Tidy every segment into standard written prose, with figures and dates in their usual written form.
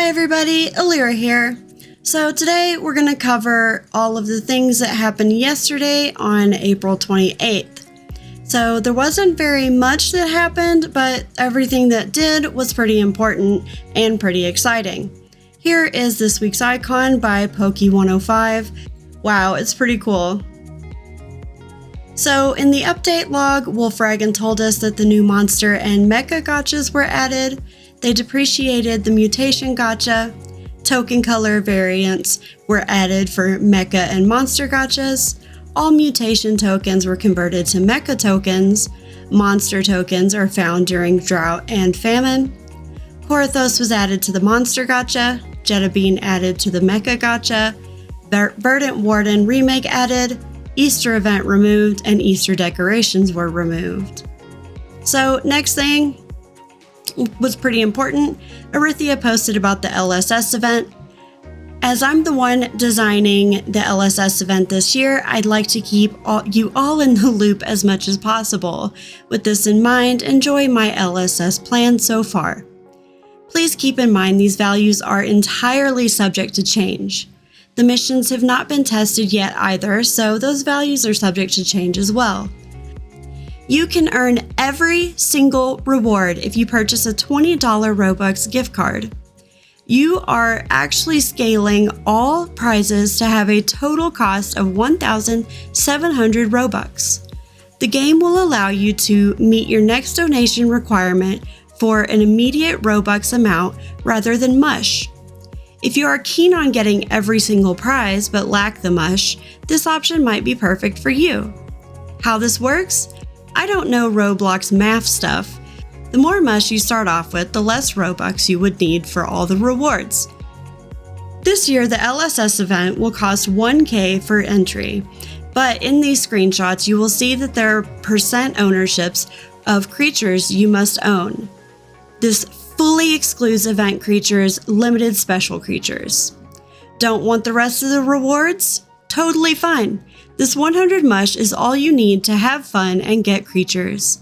everybody, Elirra here. So today we're going to cover all of the things that happened yesterday on April 28th. So there wasn't very much that happened, but everything that did was pretty important and pretty exciting. Here is this week's icon by Poke105. Wow, it's pretty cool. So in the update log, Wolfragon told us that the new monster and mecha gachas were added. They depreciated the mutation gacha. Token color variants were added for mecha and monster gachas. All mutation tokens were converted to mecha tokens. Monster tokens are found during drought and famine. Korathos was added to the monster gacha. Jetta Bean added to the mecha gacha. Verdant Warden remake added. Easter event removed, and Easter decorations were removed. So next thing was pretty important. Arithia posted about the LSS event. As I'm the one designing the LSS event this year, I'd like to keep you all in the loop as much as possible. With this in mind, enjoy my LSS plan so far. Please keep in mind these values are entirely subject to change. The missions have not been tested yet either, so those values are subject to change as well. You can earn every single reward if you purchase a $20 Robux gift card. You are actually scaling all prizes to have a total cost of 1,700 Robux. The game will allow you to meet your next donation requirement for an immediate Robux amount rather than mush. If you are keen on getting every single prize but lack the mush, this option might be perfect for you. How this works? I don't know Roblox math stuff. The more mush you start off with, the less Robux you would need for all the rewards. This year, the LSS event will cost 1K for entry, but in these screenshots, you will see that there are percent ownerships of creatures you must own. This fully excludes event creatures, limited special creatures. Don't want the rest of the rewards? Totally fine. This 100 mush is all you need to have fun and get creatures.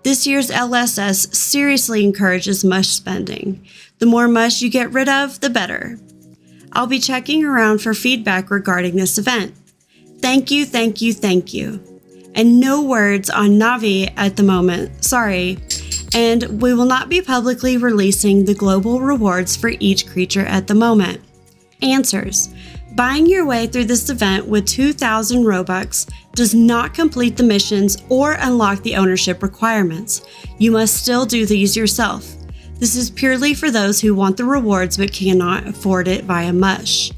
This year's LSS seriously encourages mush spending. The more mush you get rid of, the better. I'll be checking around for feedback regarding this event. Thank you, thank you, thank you. And no words on Navi at the moment, sorry. And we will not be publicly releasing the global rewards for each creature at the moment. Answers. Buying your way through this event with 2,000 Robux does not complete the missions or unlock the ownership requirements. You must still do these yourself. This is purely for those who want the rewards but cannot afford it via mush.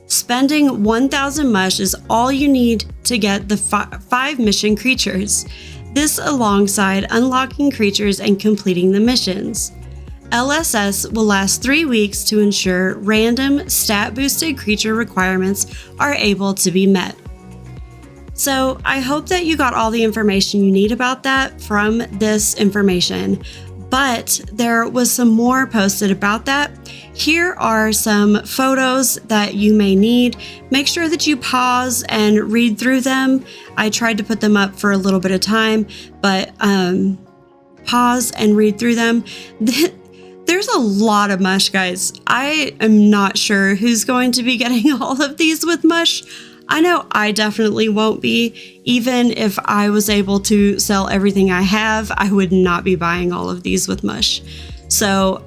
Spending 1,000 mush is all you need to get the 5 mission creatures. This alongside unlocking creatures and completing the missions. LSS will last 3 weeks to ensure random stat-boosted creature requirements are able to be met. So I hope that you got all the information you need about that from this information, but there was some more posted about that. Here are some photos that you may need. Make sure that you pause and read through them. I tried to put them up for a little bit of time, but pause and read through them. There's a lot of mush, guys. I am not sure who's going to be getting all of these with mush. I know I definitely won't be. Even if I was able to sell everything I have, I would not be buying all of these with mush. So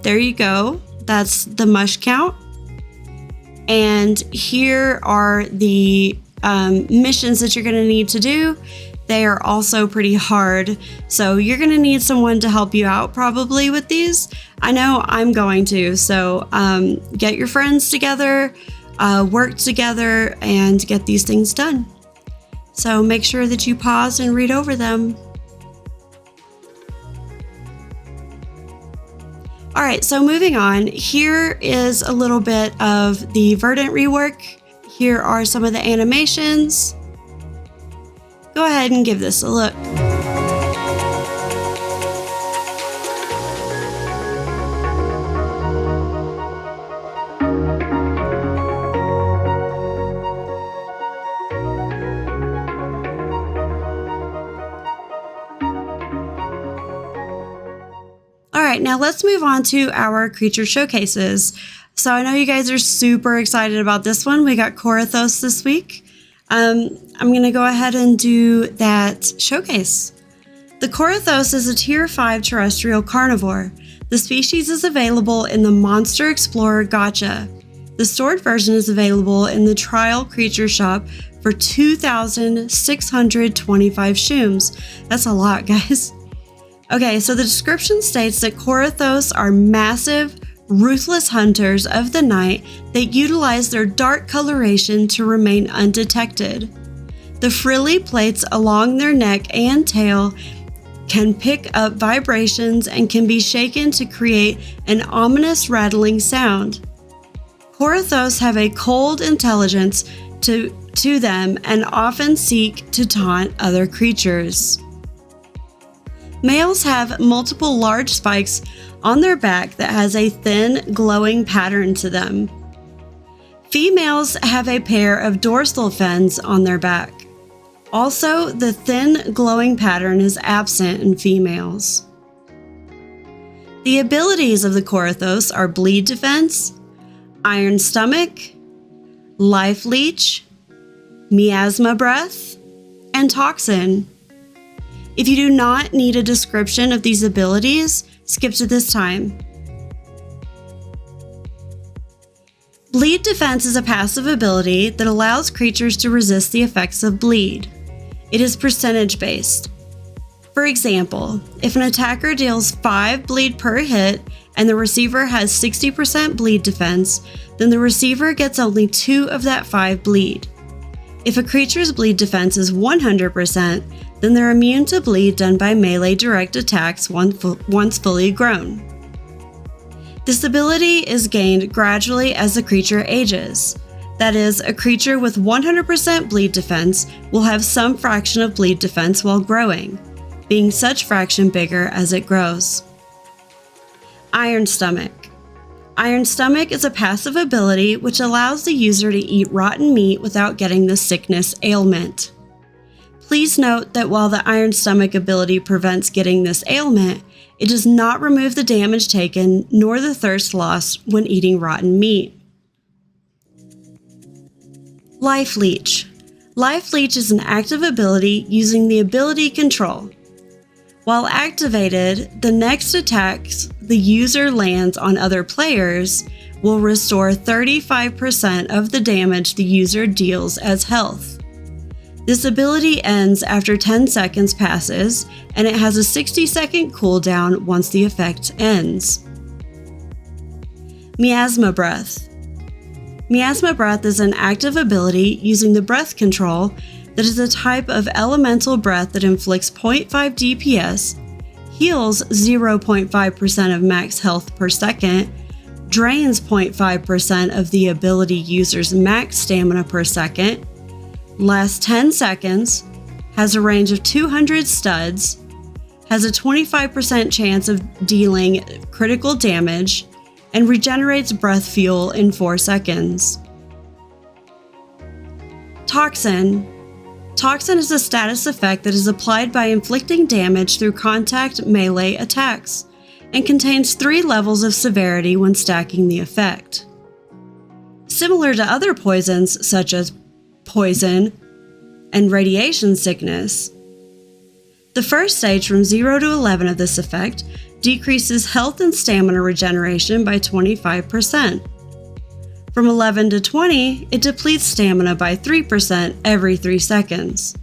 there you go. That's the mush count. And here are the missions that you're going to need to do. They are also pretty hard, so you're going to need someone to help you out probably with these. I know I'm going to, so get your friends together, work together, and get these things done. So make sure that you pause and read over them. All right, so moving on, here is a little bit of the Verdant rework. Here are some of the animations. Go ahead and give this a look. right, now let's move on to our creature showcases. So I know you guys are super excited about this one. We got Korathos this week. I'm going to go ahead and do that showcase. The Korathos is a Tier 5 terrestrial carnivore. The species is available in the Monster Explorer Gacha. The stored version is available in the Trial Creature Shop for 2,625 shooms. That's a lot, guys. Okay, so the description states that Korathos are massive, ruthless hunters of the night that utilize their dark coloration to remain undetected. The frilly plates along their neck and tail can pick up vibrations and can be shaken to create an ominous rattling sound. Korathos have a cold intelligence to them and often seek to taunt other creatures. Males have multiple large spikes on their back that has a thin, glowing pattern to them. Females have a pair of dorsal fins on their back. Also, the thin, glowing pattern is absent in females. The abilities of the Korathos are Bleed Defense, Iron Stomach, Life Leech, Miasma Breath, and Toxin. If you do not need a description of these abilities, skip to this time. Bleed Defense is a passive ability that allows creatures to resist the effects of bleed. It is percentage-based. For example, if an attacker deals 5 bleed per hit and the receiver has 60% bleed defense, then the receiver gets only 2 of that 5 bleed. If a creature's bleed defense is 100%, then they're immune to bleed done by melee direct attacks once fully grown. This ability is gained gradually as the creature ages. That is, a creature with 100% bleed defense will have some fraction of bleed defense while growing, being such fraction bigger as it grows. Iron Stomach. Iron Stomach is a passive ability which allows the user to eat rotten meat without getting the sickness ailment. Please note that while the Iron Stomach ability prevents getting this ailment, it does not remove the damage taken nor the thirst lost when eating rotten meat. Life Leech. Life Leech is an active ability using the ability Control. While activated, the next attacks the user lands on other players will restore 35% of the damage the user deals as health. This ability ends after 10 seconds passes, and it has a 60-second cooldown once the effect ends. Miasma Breath. Miasma Breath is an active ability using the breath control that is a type of elemental breath that inflicts 0.5 DPS, heals 0.5% of max health per second, drains 0.5% of the ability user's max stamina per second, lasts 10 seconds, has a range of 200 studs, has a 25% chance of dealing critical damage, and regenerates breath fuel in 4 seconds. Toxin. Toxin is a status effect that is applied by inflicting damage through contact melee attacks, and contains 3 levels of severity when stacking the effect. Similar to other poisons such as poison and radiation sickness, the first stage from 0 to 11 of this effect decreases health and stamina regeneration by 25%. From 11 to 20, it depletes stamina by 3% every 3 seconds.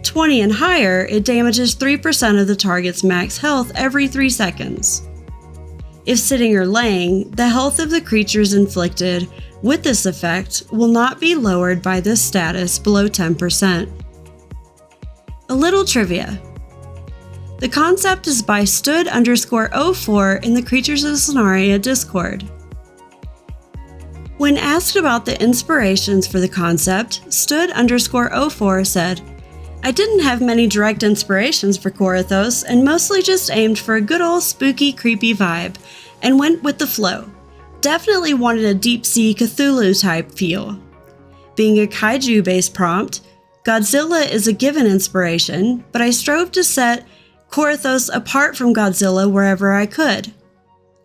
20 and higher, it damages 3% of the target's max health every 3 seconds. If sitting or laying, the health of the creatures inflicted with this effect will not be lowered by this status below 10%. A little trivia. The concept is by Stood_04 in the Creatures of Sonaria Discord. When asked about the inspirations for the concept, Stood_04 said, "I didn't have many direct inspirations for Korathos and mostly just aimed for a good old spooky, creepy vibe and went with the flow. Definitely wanted a deep-sea Cthulhu type feel. Being a kaiju-based prompt, Godzilla is a given inspiration, but I strove to set Corythos apart from Godzilla wherever I could.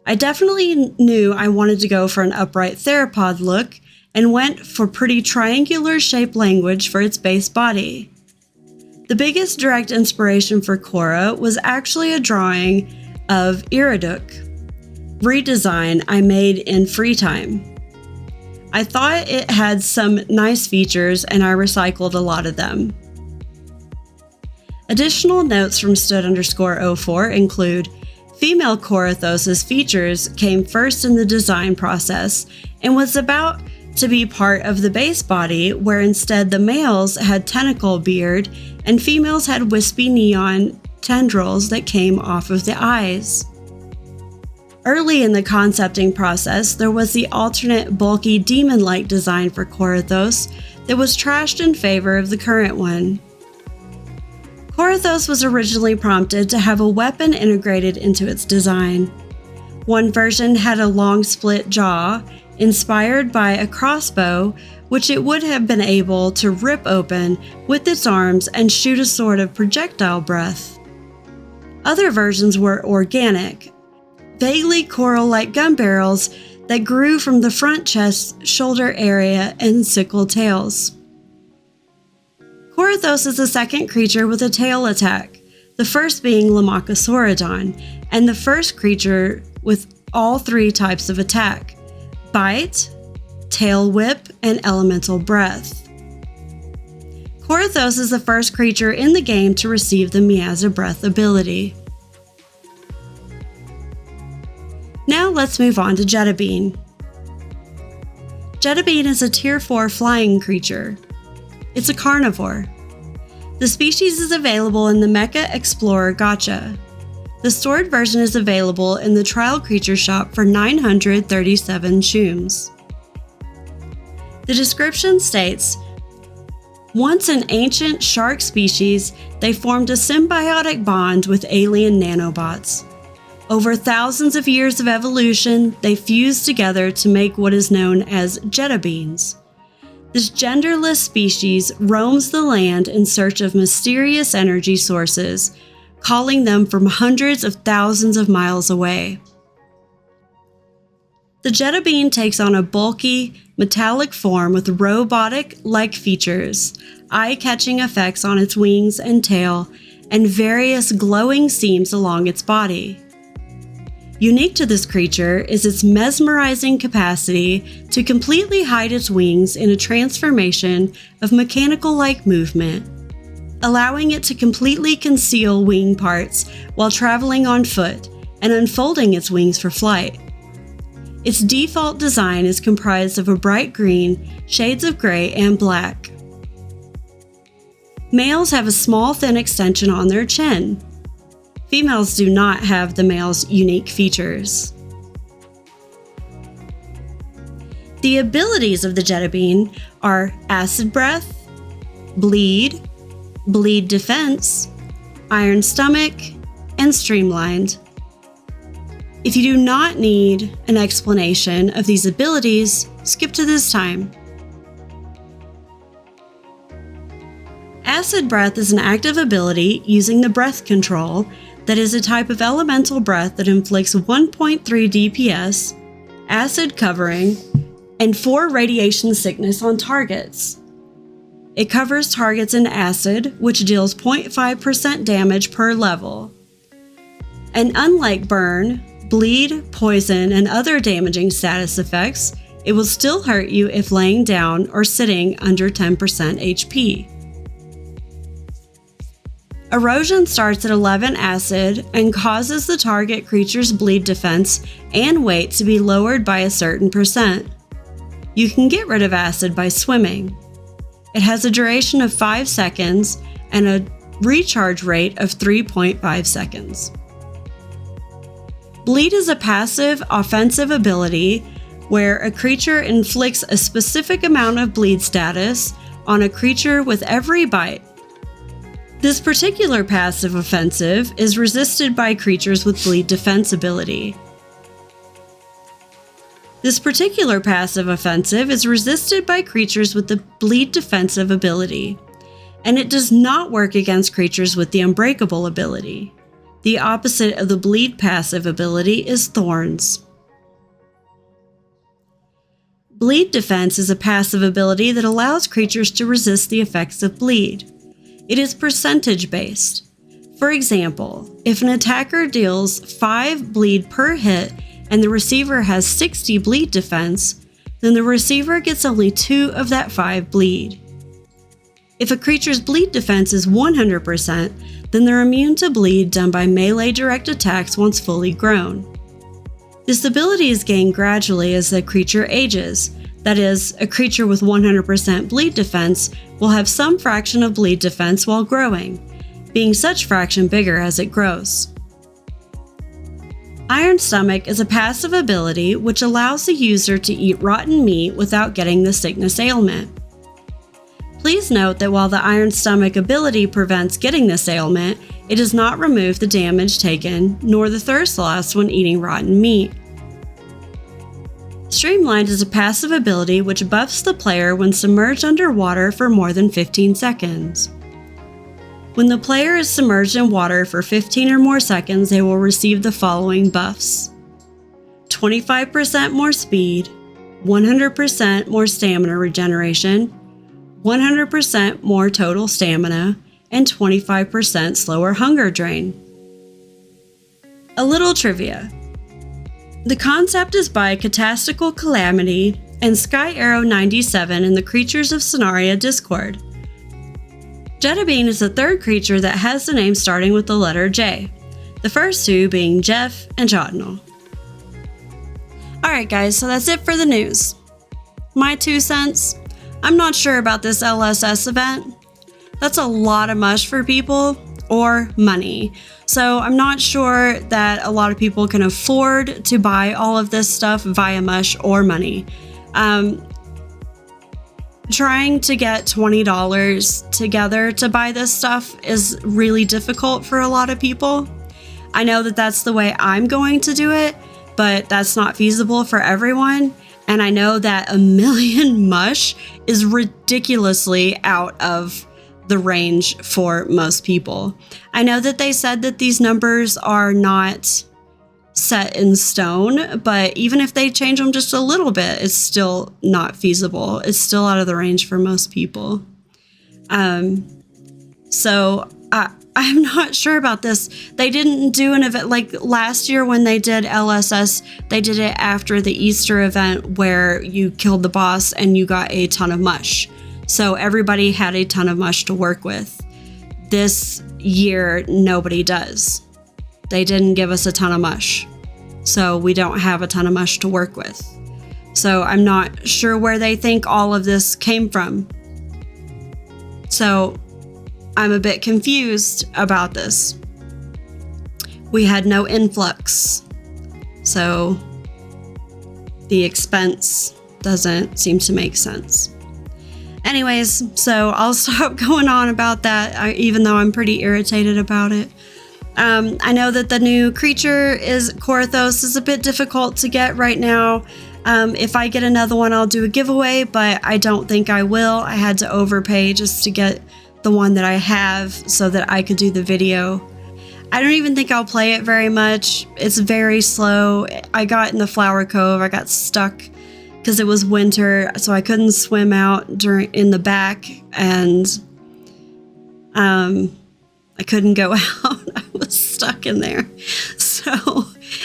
I definitely knew I wanted to go for an upright theropod look and went for pretty triangular-shaped language for its base body. The biggest direct inspiration for Korra was actually a drawing of Iriduk, redesign I made in free time. I thought it had some nice features and I recycled a lot of them. Additional notes from Stood_04 include female Corythos' features came first in the design process and was about to be part of the base body, where instead the males had tentacle beard and females had wispy neon tendrils that came off of the eyes. Early in the concepting process, there was the alternate bulky demon-like design for Corythos that was trashed in favor of the current one. Corythos was originally prompted to have a weapon integrated into its design. One version had a long split jaw, inspired by a crossbow, which it would have been able to rip open with its arms and shoot a sort of projectile breath. Other versions were organic, vaguely coral-like gun barrels that grew from the front chest, shoulder area, and sickle tails. Corythos is the second creature with a tail attack, the first being Lamakasaurodon, and the first creature with all three types of attack: bite, tail whip, and elemental breath. Corythos is the first creature in the game to receive the Miaza Breath ability. Now let's move on to Jettabine. Jettabine is a Tier 4 flying creature. It's a carnivore. The species is available in the Mecha Explorer Gacha. The stored version is available in the Trial Creature Shop for 937 shooms. The description states, once an ancient shark species, they formed a symbiotic bond with alien nanobots. Over thousands of years of evolution, they fused together to make what is known as Jettabines. This genderless species roams the land in search of mysterious energy sources, calling them from hundreds of thousands of miles away. The Jettabine takes on a bulky, metallic form with robotic-like features, eye-catching effects on its wings and tail, and various glowing seams along its body. Unique to this creature is its mesmerizing capacity to completely hide its wings in a transformation of mechanical-like movement, allowing it to completely conceal wing parts while traveling on foot and unfolding its wings for flight. Its default design is comprised of a bright green, shades of gray, and black. Males have a small, thin extension on their chin. Females do not have the male's unique features. The abilities of the Jettabine are Acid Breath, Bleed, Bleed Defense, Iron Stomach, and Streamlined. If you do not need an explanation of these abilities, skip to this time. Acid Breath is an active ability using the breath control that is a type of elemental breath that inflicts 1.3 DPS, acid covering, and 4 radiation sickness on targets. It covers targets in acid, which deals 0.5% damage per level. And unlike burn, bleed, poison, and other damaging status effects, it will still hurt you if laying down or sitting under 10% HP. Erosion starts at 11 acid and causes the target creature's bleed defense and weight to be lowered by a certain percent. You can get rid of acid by swimming. It has a duration of 5 seconds and a recharge rate of 3.5 seconds. Bleed is a passive, offensive ability where a creature inflicts a specific amount of bleed status on a creature with every bite. This particular passive offensive is resisted by creatures with bleed defense ability. This particular passive offensive is resisted by creatures with the bleed defensive ability, and it does not work against creatures with the unbreakable ability. The opposite of the bleed passive ability is Thorns. Bleed Defense is a passive ability that allows creatures to resist the effects of bleed. It is percentage based. For example, if an attacker deals 5 bleed per hit and the receiver has 60 bleed defense, then the receiver gets only 2 of that 5 bleed. If a creature's bleed defense is 100%, then they're immune to bleed done by melee direct attacks once fully grown. This ability is gained gradually as the creature ages. That is, a creature with 100% bleed defense will have some fraction of bleed defense while growing, being such fraction bigger as it grows. Iron Stomach is a passive ability which allows the user to eat rotten meat without getting the sickness ailment. Please note that while the Iron Stomach ability prevents getting this ailment, it does not remove the damage taken nor the thirst loss when eating rotten meat. Streamlined is a passive ability which buffs the player when submerged underwater for more than 15 seconds. When the player is submerged in water for 15 or more seconds, they will receive the following buffs: 25% more speed, 100% more stamina regeneration, 100% more total stamina, and 25% slower hunger drain. A little trivia. The concept is by Catastical Calamity and Sky Arrow 97 in the Creatures of Sonaria Discord. Jettabine is the third creature that has the name starting with the letter J, the first two being Jeff and Jotnal. Alright guys, so that's it for the news. My 2 cents, I'm not sure about this LSS event. That's a lot of mush for people, or money. So I'm not sure that a lot of people can afford to buy all of this stuff via mush or money. Trying to get $20 together to buy this stuff is really difficult for a lot of people. I know that that's the way I'm going to do it, but that's not feasible for everyone. And I know that 1 million mush is ridiculously out of the range for most people. I know that they said that these numbers are not set in stone, but even if they change them just a little bit, it's still not feasible. It's still out of the range for most people. So I'm not sure about this. They didn't do an event like last year when they did LSS. They did it after the Easter event where you killed the boss and you got a ton of mush. So everybody had a ton of mush to work with. This year, nobody does. They didn't give us a ton of mush. So we don't have a ton of mush to work with. So I'm not sure where they think all of this came from. So I'm a bit confused about this. We had no influx. So the expense doesn't seem to make sense. Anyways, so I'll stop going on about that, even though I'm pretty irritated about it. I know that the new creature is Korathos is a bit difficult to get right now. If I get another one, I'll do a giveaway, but I don't think I will. I had to overpay just to get the one that I have so that I could do the video. I don't even think I'll play it very much. It's very slow. I got in the Flower Cove. I got stuck because it was winter, so I couldn't swim out in the back, and I couldn't go out. I was stuck in there. So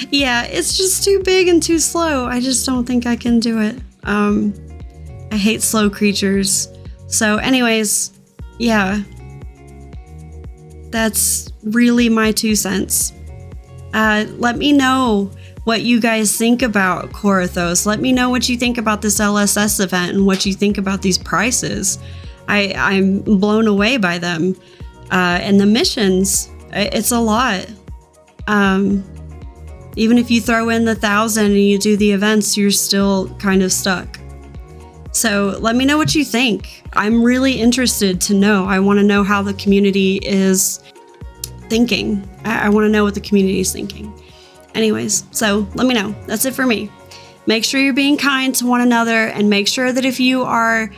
yeah, it's just too big and too slow. I just don't think I can do it. I hate slow creatures. So anyways, yeah, that's really my 2 cents. Let me know what you guys think about Korathos. Let me know what you think about this LSS event and what you think about these prices. I'm blown away by them. And the missions, it's a lot. Even if you throw in the 1,000 and you do the events, you're still kind of stuck. So let me know what you think. I'm really interested to know. I want to know how the community is thinking. I want to know what the community is thinking. Anyways, so let me know. That's it for me. Make sure you're being kind to one another, and make sure that if you are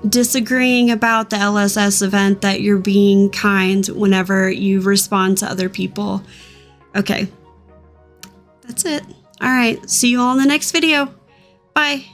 disagreeing about the LSS event, that you're being kind whenever you respond to other people. Okay. That's it. All right. See you all in the next video. Bye.